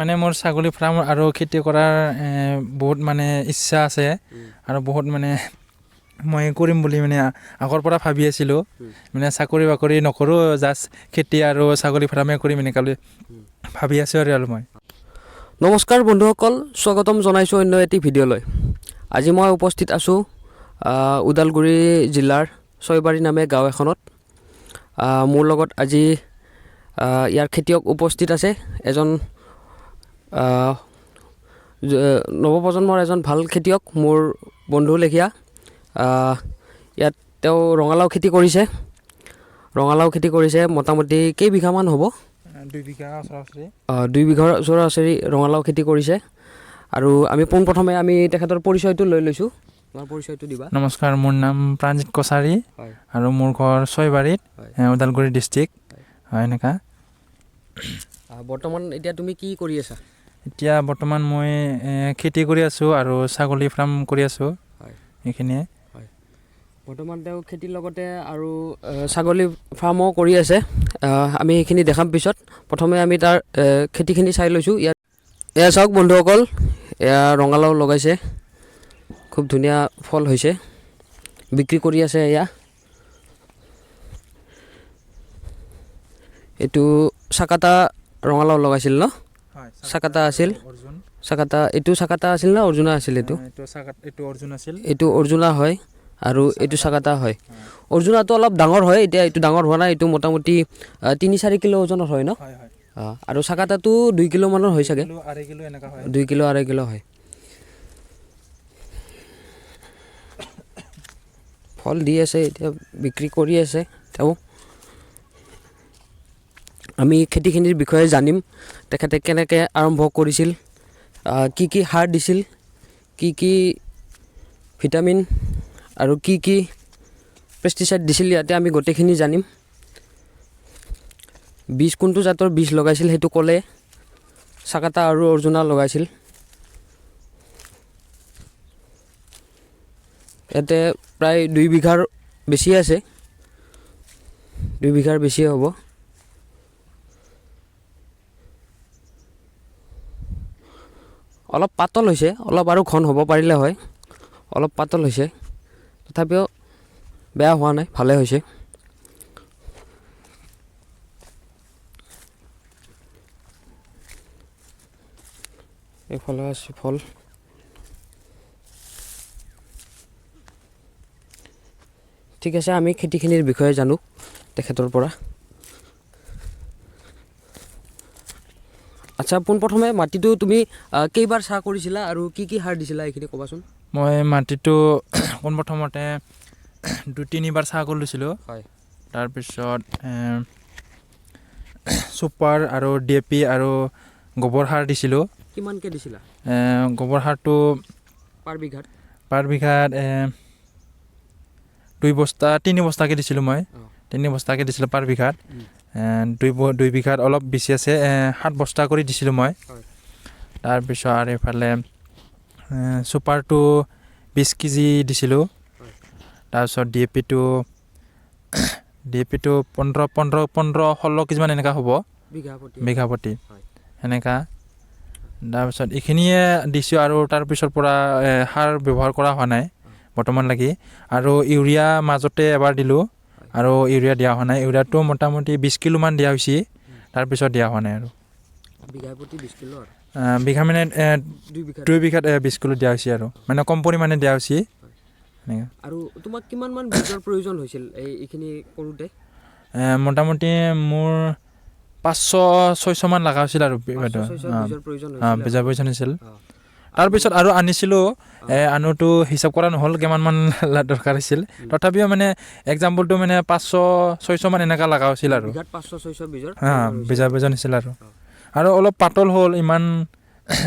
মানে মোৰ ছাগলী ফাৰ্ম আৰু খেতি কৰাৰ বহুত মানে ইচ্ছা আছে আৰু বহুত মানে মই কৰিম বুলি মানে আগৰ পৰা ভাবি আছিলোঁ মানে চাকৰি বাকৰি নকৰোঁ জাষ্ট খেতি আৰু ছাগলী ফাৰ্মে কৰিম এনেকৈ ভাবি আছোঁ আৰু মই নমস্কাৰ বন্ধুসকল, স্বাগতম জনাইছোঁ অন্য এটি ভিডিঅ'লৈ। আজি মই উপস্থিত আছোঁ ওদালগুৰি জিলাৰ ছয়বাৰী নামে গাঁও এখনত। মোৰ লগত আজি ইয়াৰ খেতিয়ক উপস্থিত আছে। এজন নৱপ্ৰজন্মৰ এজন ভাল খেতিয়ক, মোৰ বন্ধু লেখীয়া। ইয়াত তেওঁ ৰঙালাও খেতি কৰিছে। মোটামুটি কেইবিঘামান হ'ব? 2 বিঘা ওচৰা-ওচৰি। 2 বিঘাৰ ওচৰা-ওচৰি ৰঙালাও খেতি কৰিছে। আৰু আমি পোনপ্ৰথমে তেখেতৰ পৰিচয়টো লৈ লৈছোঁ। তোমাৰ পৰিচয়টো দিবা। নমস্কাৰ, মোৰ নাম প্ৰাণজিৎ কছাৰী হয় আৰু মোৰ ঘৰ ছয়বাৰীত, ওদালগুৰি ডিষ্ট্ৰিক্ট। হয় এনেকুৱা। বৰ্তমান এতিয়া তুমি কি কৰি আছা? এতিয়া বৰ্তমান মই খেতি কৰি আছোঁ আৰু ছাগলী ফাৰ্ম কৰি আছোঁ। হয় এইখিনিয়ে। হয়, বৰ্তমান তেওঁ খেতিৰ লগতে আৰু ছাগলী ফাৰ্মো কৰি আছে। আমি সেইখিনি দেখাম পিছত। প্ৰথমে আমি তাৰ খেতিখিনি চাই লৈছোঁ। এয়া চাওক বন্ধুসকল, এয়া ৰঙালাও লগাইছে, খুব ধুনীয়া ফল হৈছে, বিক্ৰী কৰি আছে। এয়া এইটো চাকাটা ৰঙালাও লগাইছিল ন? চাকাটা আছিল। এইটো চাকাটা আছিল না অৰ্জুনা আছিল? এইটো অৰ্জুনা হয় আৰু এইটো চাকাটা হয়। অৰ্জুনাটো অলপ ডাঙৰ হয়, এতিয়া এইটো ডাঙৰ হোৱা নাই। এইটো মোটামুটি 3-4 কিলো ওজনৰ হয় ন? আৰু চাকাটাটো 2 কিলো মানৰ হয় চাগে। 2 কিলো 2.5 কিলো হয়। ফল দি আছে, এতিয়া বিক্ৰী কৰি আছে তেওঁ। আমি খেতিখিনিৰ বিষয়ে জানিম, তেখেতে কেনেকৈ আৰম্ভ কৰিছিল, কি কি সাৰ দিছিল, কি কি ভিটামিন আৰু কি কি পেষ্টিচাইড দিছিল, ইয়াতে আমি গোটেইখিনি জানিম। বীজ কোনটো জাতৰ বীজ লগাইছিল সেইটো ক'লে। চাকাটা আৰু অৰ্জুনা লগাইছিল। ইয়াতে প্ৰায় 2 বিঘাৰ বেছি আছে, 2 বিঘাৰ বেছিয়ে হ'ব। অলপ পাতল হৈছে, অলপ আৰু ঘন হ'ব পাৰিলে হয়। অলপ পাতল হৈছে, তথাপিও বেয়া হোৱা নাই, ভালে হৈছে। এইফালে আছে ফল। ঠিক আছে, আমি খেতিখিনিৰ বিষয়ে জানো তেখেতৰ পৰা। আচ্ছা, পোনপ্ৰথমে মাটিটো তুমি কেইবাৰ চাহ কৰিছিলা আৰু কি কি সাৰ দিছিলা এইখিনি ক'বাচোন। মই মাটিটো পোনপ্ৰথমতে 2-3 বাৰ চাহ কৰি লৈছিলোঁ। হয়। তাৰপিছত ছুপাৰ আৰু DAP আৰু গোবৰ সাৰ দিছিলোঁ। কিমানকৈ দিছিলা গোবৰ সাৰটো পাৰ বিঘাত? পাৰ বিঘাত 2 বস্তাকৈ দিছিলোঁ মই। 3 বস্তাকৈ দিছিলোঁ পাৰ বিঘাত। 2 বিঘাত অলপ বেছি আছে, 7 বস্তা কৰি দিছিলোঁ মই। তাৰপিছত আৰু এইফালে ছুপাৰটো 20 কেজি দিছিলোঁ। তাৰপিছত DAPটো 15-16 কেজিমান এনেকুৱা হ'ব বিঘা প্ৰতি সেনেকুৱা। তাৰপিছত এইখিনিয়ে দিছোঁ আৰু তাৰপিছৰ পৰা সাৰ ব্যৱহাৰ কৰা হোৱা নাই বৰ্তমান লাগি। আৰু ইউৰিয়া মাজতে এবাৰ দিলোঁ আৰু ইউৰিয়া দিয়া হোৱা নাই। ইউৰিয়াটো মোটামুটি 20 কিলোমান দিয়া হৈছে, তাৰপিছত দিয়া হোৱা নাই আৰু। বিঘা প্ৰতি 20 কিলো আৰু বিঘা মানে 2 বিঘাত 20 কিলো দিয়া হৈছে আৰু মানে কম পৰিমাণে দিয়া হৈছে। আৰু তোমাক কিমানমান বীজৰ প্ৰয়োজন হৈছিল এইখিনি কৰোঁতে? মোটামুটি মোৰ 500-600 মান লগা হৈছিল আৰু বীজৰ প্ৰয়োজন হৈছিল। তাৰপিছত আৰু আনিছিলোঁ, আনোতো হিচাপ কৰা নহ'ল কিমানমান দৰকাৰ হৈছিল। তথাপিও মানে এক্সাম্পলটো মানে 500-600 মান এনেকুৱা লগা হৈছিল আৰু 500-600 বীজৰ প্ৰয়োজন হৈছিল আৰু অলপ পাতল হ'ল ইমান,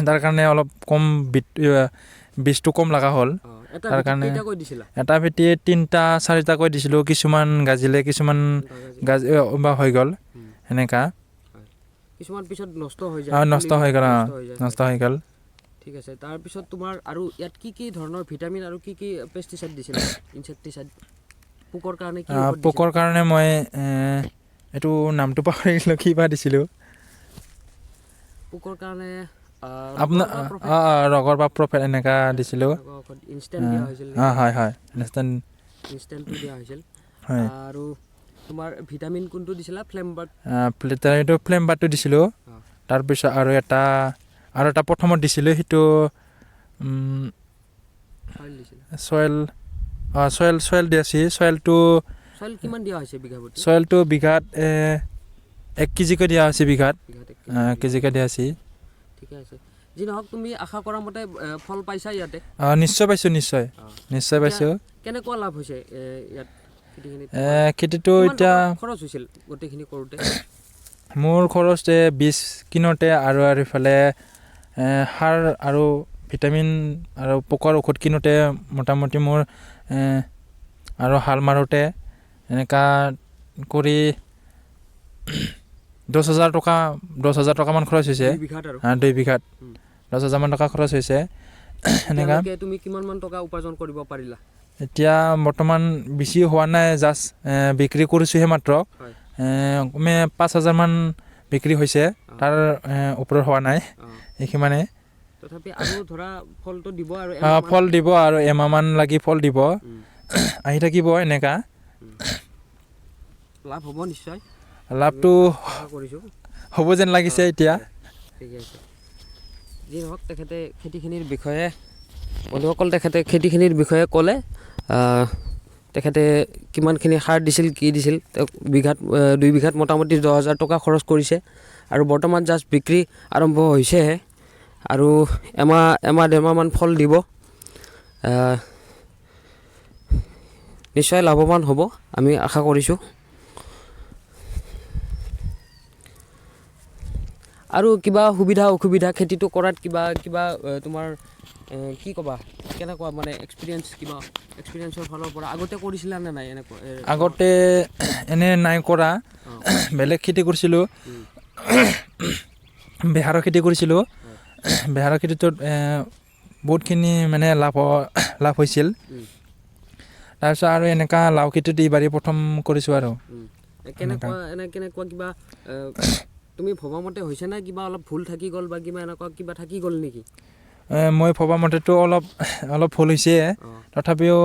তাৰ কাৰণে অলপ কম বীজটো কম লগা হ'ল। তাৰ কাৰণে এটা ভেটিত 3-4টাকৈ দিছিলোঁ। কিছুমান গাজিলে, কিছুমান হৈ গ'ল সেনেকুৱা। কিছুমান পিছত নষ্ট হৈ গ'ল। ঠিক আছে, তাৰপিছত তোমাৰ আৰু ইয়াত কি কি ধৰণৰ ভিটামিন আৰু কি কি পেষ্টিচাইড দিছিলা? ইনচেক্টিচাইড পোকৰ কাৰণে কি? পোকৰ কাৰণে মই এইটো নামটো পাহৰিলোঁ, কিবা দিছিলোঁ। পোকৰ কাৰণে আপোনাৰ ৰগৰ বা প্ৰফেট এনেকা দিছিলোঁ। ইনষ্টেণ্ট দিয়া হৈছিল হয় ইনষ্টেণ্টটো দিয়া হৈছিল। হয় আৰু তোমাৰ ভিটামিন কোনটো দিছিলা? ফ্লেমবাৰ্ড এইটো ফ্লেমবাৰটো দিছিলোঁ। তাৰপিছত আৰু এটা প্ৰথমত দিছিলোঁ সেইটো চয়েল দি আছে। চয়েলটো কিমান দিয়া হৈছে বিঘা প্ৰতি? চয়েলটো বিঘাত 1 কেজিকৈ দিয়া হৈছে। বিঘাত 1 কেজিকৈ দিয়া আছে। ঠিকে আছে। যি নহওক তুমি আশা কৰা মতে ফল পাইছা ইয়াতে? নিশ্চয় পাইছোঁ, নিশ্চয় পাইছোঁ। কেনেকুৱা লাভ হৈছে ইয়াত খেতিটো? এতিয়া খৰচ হৈছিল গোটেইখিনি কৰোঁতে? মোৰ খৰচ 20 কিনোতে আৰু ইফালে সাৰ আৰু ভিটামিন আৰু পোকৰ ঔষধ কিনোতে মোটামুটি মোৰ আৰু হাল মাৰোঁতে এনেকা কৰি 10,000 টকামান খৰচ হৈছে। 2 বিঘাত 10,000 মান টকা খৰচ হৈছে। এনেকা তুমি কিমানমান টকা উপাৰ্জন কৰিব পাৰিলা? এতিয়া বৰ্তমান বেছি হোৱা নাই, জাষ্ট বিক্ৰী কৰিছোঁহে মাত্ৰ। কমে 5,000 মান বিক্ৰী হৈছে, তাৰ ওপৰত হোৱা নাই। এইখিনিমানে তথাপি আৰু ধৰা ফলটো দিব আৰু ফল দিব আৰু এমাহমান লাগি ফল দিব, আহি থাকিব এনেকা। লাভ হ'ব নিশ্চয়? লাভটো হ'ব যেন লাগিছে এতিয়া। ঠিকে আছে। যি নহওক তেখেতে খেতিখিনিৰ বিষয়ে বন্ধুসকল খেতিখিনিৰ বিষয়ে ক'লে। তেখেতে কিমানখিনি সাৰ দিছিল, কি দিছিল, তেওঁক 2 বিঘাত মোটামুটি 10,000 টকা খৰচ কৰিছে। আৰু বৰ্তমান জাষ্ট বিক্ৰী আৰম্ভ হৈছেহে, আৰু এমাহ 1.5 ফল দিব। নিশ্চয় লাভৱান হ'ব, আমি আশা কৰিছোঁ। আৰু কিবা সুবিধা অসুবিধা খেতিটো কৰাত কিবা তোমাৰ কি ক'বা? কেনেকুৱা মানে এক্সপিৰিয়েঞ্চৰ ফালৰ পৰা আগতে কৰিছিলা নে নাই? আগতে এনে নাই কৰা। বেলেগ খেতি কৰিছিলোঁ, বেহাৰৰ খেতি কৰিছিলোঁ। বেহাৰৰ খেতিটোত বহুতখিনি মানে লাভ হৈছিল। তাৰপিছত আৰু এনেকা লাও খেতিটো এইবাৰেই প্ৰথম কৰিছোঁ। আৰু কেনেকুৱা কিবা তুমি ভবা মতে হৈছে নে কিবা অলপ ভুল থাকি গ'ল বা কিবা থাকি গ'ল নেকি? মই ভবা মতেতো অলপ ভুল হৈছে, তথাপিও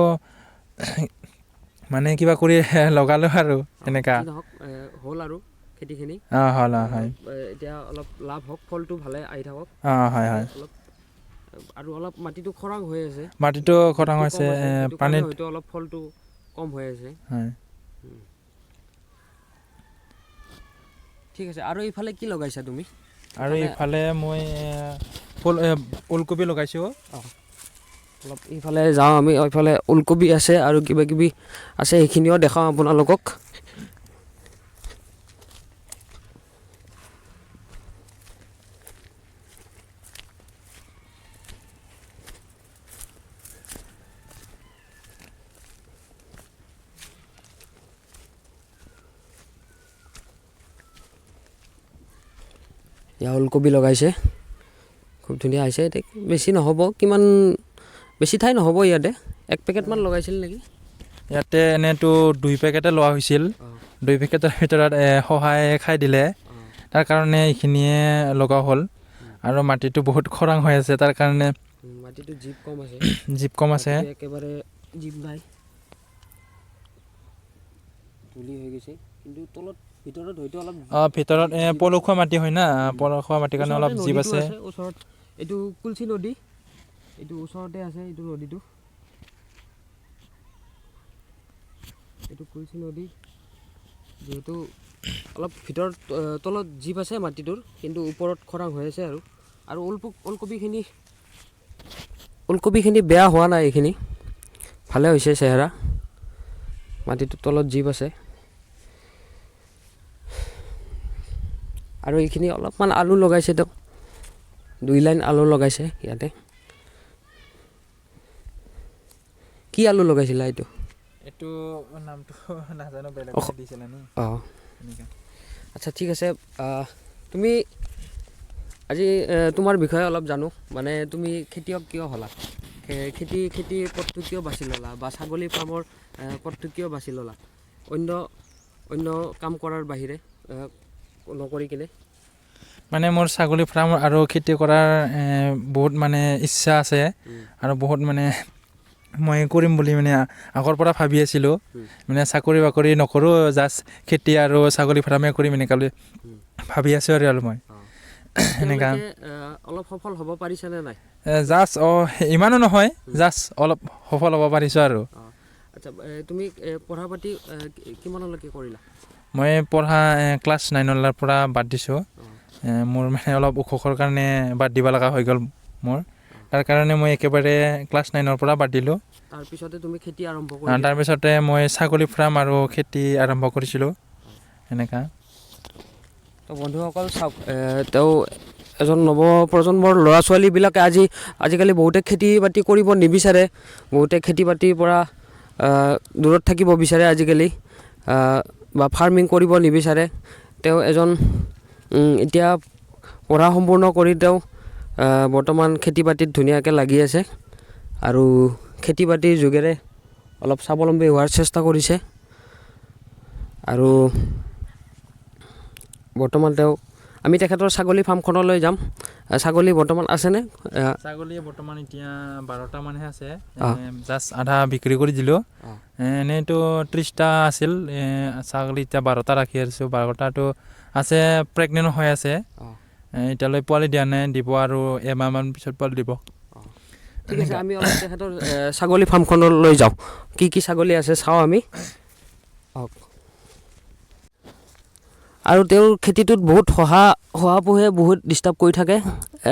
মানে কিবা কৰি লগালোঁ আৰু এনেকা হ'ল আৰু খেতিখিনি। হ'ল হয়। এতিয়া অলপ লাভ হওক, ফলটো ভালে আহি থাকক। হয় আৰু অলপ মাটিটো খৰাং হৈ আছে। মাটিটো খৰাং হৈছে, পানীত হয়তো অলপ ফলটো কম হৈ আছে। ঠিক আছে। আৰু এইফালে কি লগাইছা তুমি? আৰু এইফালে মই ওলকবি লগাইছোঁ। অলপ এইফালে যাওঁ আমি। এইফালে ওলকবি আছে আৰু কিবা কিবি আছে, সেইখিনিও দেখাওঁ আপোনালোকক। ইয়াৰ ওলকবি লগাইছে, খুব ধুনীয়া হৈছে। বেছি নহ'ব, বেছি ঠাই নহ'ব ইয়াতে। 1 পেকেটমান লগাইছিল নেকি? ইয়াতে এনেতো 2 পেকেটে লোৱা হৈছিল। 2 পেকেটৰ ভিতৰত সহায় খাই দিলে, তাৰ কাৰণে এইখিনিয়ে লগা হ'ল। আৰু মাটিটো বহুত খৰাং হৈ আছে, তাৰ কাৰণে মাটিটো জীপ কম আছে। একেবাৰে জীপ নাই, ধূলি হৈ গৈছে। কিন্তু ভিতৰত হয়তো অলপ ভিতৰত পলসুৱা মাটি হয় না, পলসুৱা মাটিৰ কাৰণে অলপ জীপ আছে। ওচৰত এইটো কুলচি নদী, এইটো ওচৰতে আছে। এইটো নদীটো, এইটো কুলচি নদী। যিহেতু অলপ ভিতৰত তলত জীপ আছে মাটিটোৰ, কিন্তু ওপৰত খৰাং হৈ আছে। আৰু ওলকবিখিনি বেয়া হোৱা নাই, এইখিনি ভালে হৈছে চেহেৰা। মাটিটোৰ তলত জীপ আছে। আৰু এইখিনি অলপমান আলু লগাইছে, তেওঁক 2 লাইন আলু লগাইছে ইয়াতে। কি আলু লগাইছিলা এইটো? নামটো নাজানো, বেলেগ দিছিলে নি? আচ্ছা, ঠিক আছে। তুমি আজি তোমাৰ বিষয়ে অলপ জানো। মানে তুমি খেতিয়ক কিয় হ'লা? খেতিৰ পথটো কিয় বাছি ল'লা? বা ছাগলী ফাৰ্মৰ পথটো কিয় বাছি ল'লা, অন্য কাম কৰাৰ বাহিৰে নকৰি কিনে? মানে মোৰ ছাগলী ফাৰ্ম আৰু খেতি কৰাৰ বহুত মানে ইচ্ছা আছে আৰু বহুত মানে মই কৰিম বুলি মানে আগৰ পৰা ভাবি আছিলোঁ মানে চাকৰি বাকৰি নকৰোঁ জাষ্ট খেতি আৰু ছাগলী ফাৰ্মে কৰিম এনেকুৱা বুলি ভাবি আছোঁ আৰু মই সেনেকুৱা অলপ সফল হ'ব পাৰিছেনে নাই জাষ্ট ইমানো নহয় জাষ্ট অলপ সফল হ'ব পাৰিছোঁ আৰু আচ্ছা তুমি পঢ়া পাতি কিমানলৈকে কৰিলা মই পঢ়া ক্লাছ 9 পৰা বাদ দিছোঁ মোৰ মানে অলপ অসুখৰ কাৰণে বাদ দিব লগা হৈ গ'ল মোৰ তাৰ কাৰণে মই একেবাৰে ক্লাছ 9 পৰা বাদ দিলোঁ তাৰপিছতে তুমি খেতি আৰম্ভ কৰিলা তাৰপিছতে মই ছাগলী ফাৰ্ম আৰু খেতি আৰম্ভ কৰিছিলোঁ এনেকুৱা তো বন্ধুসকল চাওক তেওঁ এজন নৱপ্ৰজন্মৰ ল'ৰা ছোৱালীবিলাকে আজিকালি বহুতে খেতি বাতি কৰিব নিবিচাৰে বহুতে খেতি বাতিৰ পৰা দূৰত থাকিব বিচাৰে আজিকালি বা ফাৰ্মিং কৰিব নিবিচাৰে তেওঁ এজন এতিয়া পঢ়া সম্পূৰ্ণ কৰি তেওঁ বৰ্তমান খেতি বাতিত ধুনীয়াকৈ লাগি আছে আৰু খেতি বাতিৰ যোগেৰে অলপ স্বাৱলম্বী হোৱাৰ চেষ্টা কৰিছে আৰু বৰ্তমান তেওঁ আমি তেখেতৰ ছাগলী ফাৰ্মখনলৈ যাম ছাগলী বৰ্তমান আছেনে ছাগলী বৰ্তমান এতিয়া 12টা মানহে আছে জাষ্ট আধা বিক্ৰী কৰি দিলোঁ এনেইতো 30টা আছিল ছাগলী এতিয়া 12টা ৰাখি আছোঁ 12টাটো আছে প্ৰেগনেণ্ট হৈ আছে এতিয়ালৈ পোৱালি দিয়া নাই দিব আৰু এমাহমান পিছত পোৱালি দিব ঠিক আছে আমি অলপ তেখেতৰ ছাগলী ফাৰ্মখনলৈ যাওঁ কি কি ছাগলী আছে চাওঁ আমি আৰু তেওঁৰ খেতিটোত বহুত শহাপহুৱে বহুত ডিষ্টাৰ্ব কৰি থাকে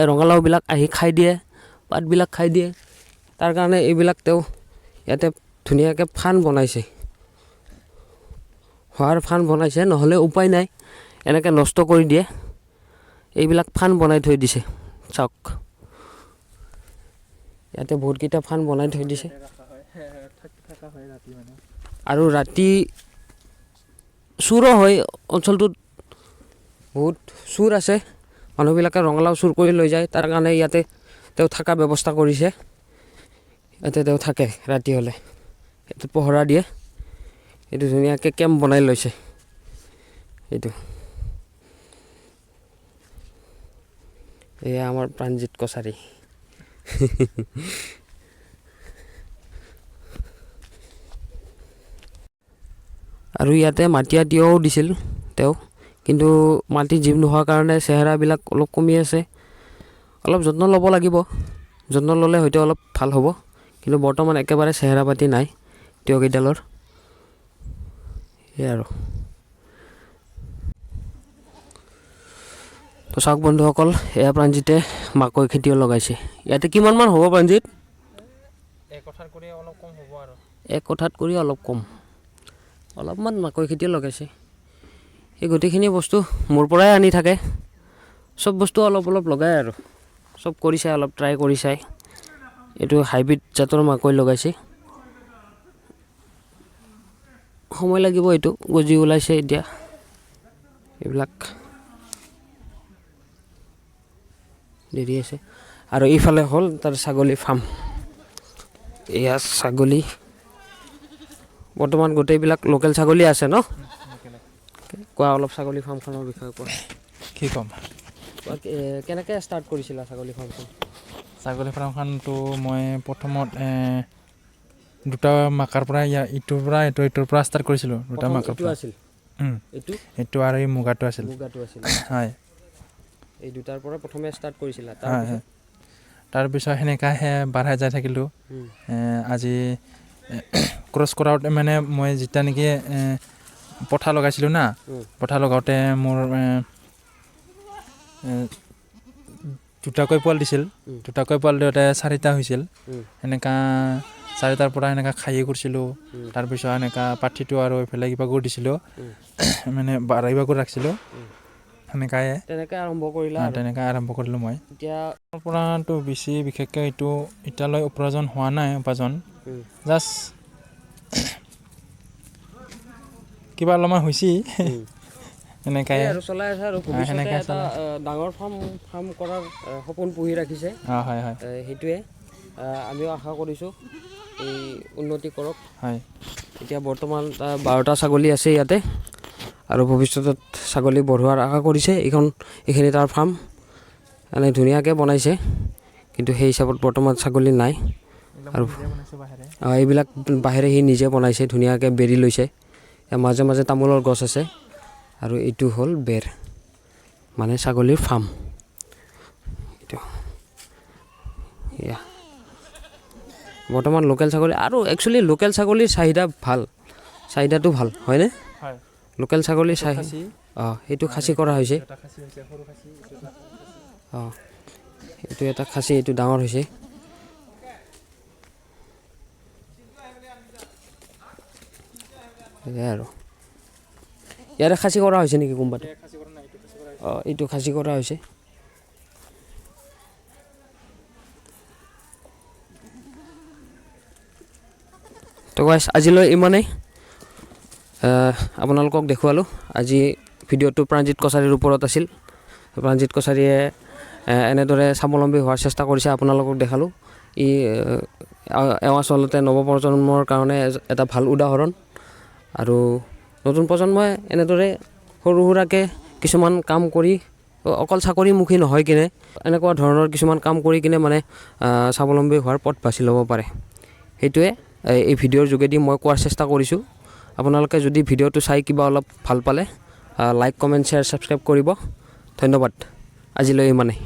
ৰঙালাওবিলাক আহি খাই দিয়ে পাতবিলাক খাই দিয়ে তাৰ কাৰণে এইবিলাক তেওঁ ইয়াতে ধুনীয়াকৈ ফাৰ্ম বনাইছে শহাৰ ফাৰ্ম বনাইছে নহ'লে উপায় নাই এনেকৈ নষ্ট কৰি দিয়ে এইবিলাক ফাৰ্ম বনাই থৈ দিছে চাওক ইয়াতে বহুতকেইটা ফাৰ্ম বনাই থৈ দিছে আৰু ৰাতি চুৰো হয় অঞ্চলটোত বহুত চুৰ আছে মানুহবিলাকে ৰঙালাও চুৰ কৰি লৈ যায় তাৰ কাৰণে ইয়াতে তেওঁ থকা ব্যৱস্থা কৰিছে ইয়াতে তেওঁ থাকে ৰাতি হ'লে ইয়াতে পহৰা দিয়ে এইটো ধুনীয়াকৈ কেম্প বনাই লৈছে এইটো এয়া আমাৰ প্ৰাণজিৎ কছাৰী আৰু ইয়াতে মাটিয়া তিয়ঁহও দিছিল তেওঁ কিন্তু মাটি জীপ নোহোৱাৰ কাৰণে চেহেৰাবিলাক অলপ কমি আছে অলপ যত্ন ল'ব লাগিব যত্ন ল'লে হয়তো অলপ ভাল হ'ব কিন্তু বৰ্তমান একেবাৰে চেহেৰা পাতি নাই তিয়ঁহকেইডালৰ সেয়াই আৰু তো চাওক বন্ধুসকল এয়া প্ৰাণজিতে মাকৈ খেতিও লগাইছে ইয়াতে কিমানমান হ'ব প্ৰাণজিত এক কথাত কৰি অলপ কম হ'ব আৰু এক কথাত কৰি অলপ কম অলপমান মাকৈ খেতিও লগাইছে এই গোটেইখিনি বস্তু মোৰ পৰাই আনি থাকে চব বস্তু অলপ অলপ লগাই আৰু চব কৰি চাই অলপ ট্ৰাই কৰি চাই এইটো হাইব্ৰিড জাতৰ মাকৈ লগাইছে সময় লাগিব এইটো গজি ওলাইছে এতিয়া এইবিলাক দেৰি আছে আৰু এইফালে হ'ল তাৰ ছাগলী ফাৰ্ম এয়া ছাগলী বৰ্তমান গোটেইবিলাক লোকেল ছাগলী আছে ন কোৱা অলপ ছাগলী ফাৰ্মখনৰ বিষয়ে কোৱা কি ক'ম কেনেকৈ ষ্টাৰ্ট কৰিছিলা ছাগলী ফাৰ্মখন ছাগলী ফাৰ্মখনটো মই প্ৰথমত দুটা মাকাৰ পৰা ইটোৰ পৰা ষ্টাৰ্ট কৰিছিলোঁ দুটা মাকাৰ পৰা আছিল এইটো আৰু এই মুগাটো আছিল হয় এই দুটাৰ পৰা প্ৰথমে ষ্টাৰ্ট কৰিছিলা তাৰপিছত সেনেকৈ বাঢ়াই যাই থাকিলোঁ আজি ক্ৰছ কৰাওঁতে মানে মই যেতিয়া নেকি পঠা লগাইছিলোঁ না পঠা লগাওঁতে মোৰ দুটাকৈ পোৱালি দিছিল দুটাকৈ পোৱালি দিওঁতে 4টা হৈছিল সেনেকুৱা 4টাৰ পৰা সেনেকুৱা খাহী কৰিছিলোঁ তাৰপিছত এনেকুৱা পাঠিটো আৰু এইফালে কিবা কৰি দিছিলোঁ মানে বাঢ়িবাকৈ ৰাখিছিলোঁ সেনেকৈ আৰম্ভ কৰিলোঁ মই এতিয়া পৰাটো বেছি বিশেষকৈ এইটো এতিয়ালৈ উপাৰ্জন হোৱা নাই জাষ্ট কিবা অলপমান হৈছে এনেকৈ চলাই আছে আৰু ডাঙৰ ফাৰ্ম কৰাৰ সপোন পুহি ৰাখিছে হয় হয় সেইটোৱে আমিও আশা কৰিছোঁ এই উন্নতি কৰক হয় এতিয়া বৰ্তমান 12টা ছাগলী আছে ইয়াতে আৰু ভৱিষ্যতত ছাগলী বঢ়োৱাৰ আশা কৰিছে। এইখিনি তাৰ ফাৰ্ম এনে ধুনীয়াকৈ বনাইছে, কিন্তু সেই হিচাপত বৰ্তমান ছাগলী নাই। আৰু এইবিলাক বাহিৰে সি নিজে বনাইছে, ধুনীয়াকৈ বেৰি লৈছে। মাজে মাজে তামোলৰ গছ আছে, আৰু এইটো হ'ল বেৰ, মানে ছাগলীৰ ফাৰ্ম। এইটো বৰ্তমান লোকেল ছাগলী, আৰু একচুৱেলি লোকেল ছাগলীৰ চাহিদাটো ভাল হয়নে? লোকেল ছাগলী সেইটো খাচী কৰা হৈছে। এইটো এটা খাচী, এইটো ডাঙৰ হৈছে। আৰু ইয়াৰে খাচী কৰা হৈছে নেকি কোনোবাটো? এইটো খাচী কৰা হৈছে। তো গাইছ, আজিলৈ ইমানেই, আপোনালোকক দেখুৱালোঁ। আজি ভিডিঅ'টো প্ৰাণজিৎ কছাৰীৰ ওপৰত আছিল। প্ৰাণজিৎ কছাৰীয়ে এনেদৰে স্বাৱলম্বী হোৱাৰ চেষ্টা কৰিছে, আপোনালোকক দেখালোঁ। আচলতে নৱপ্ৰজন্মৰ কাৰণে এটা ভাল উদাহৰণ। আৰু নতুন প্ৰজন্মই এনেদৰে সৰু সুৰাকৈ কিছুমান কাম কৰি, অকল চাকৰিমুখী নহয় কিনে এনেকুৱা ধৰণৰ কিছুমান কাম কৰি কিনে মানে স্বাৱলম্বী হোৱাৰ পথ বাছি ল'ব পাৰে। সেইটোৱে এই ভিডিঅ'ৰ যোগেদি মই কোৱাৰ চেষ্টা কৰিছোঁ। আপোনালোকে যদি ভিডিঅ'টো চাই কিবা অলপ ভাল পালে, লাইক, কমেণ্ট, শ্বেয়াৰ, ছাবস্ক্ৰাইব কৰিব। ধন্যবাদ। আজিলৈ ইমানেই।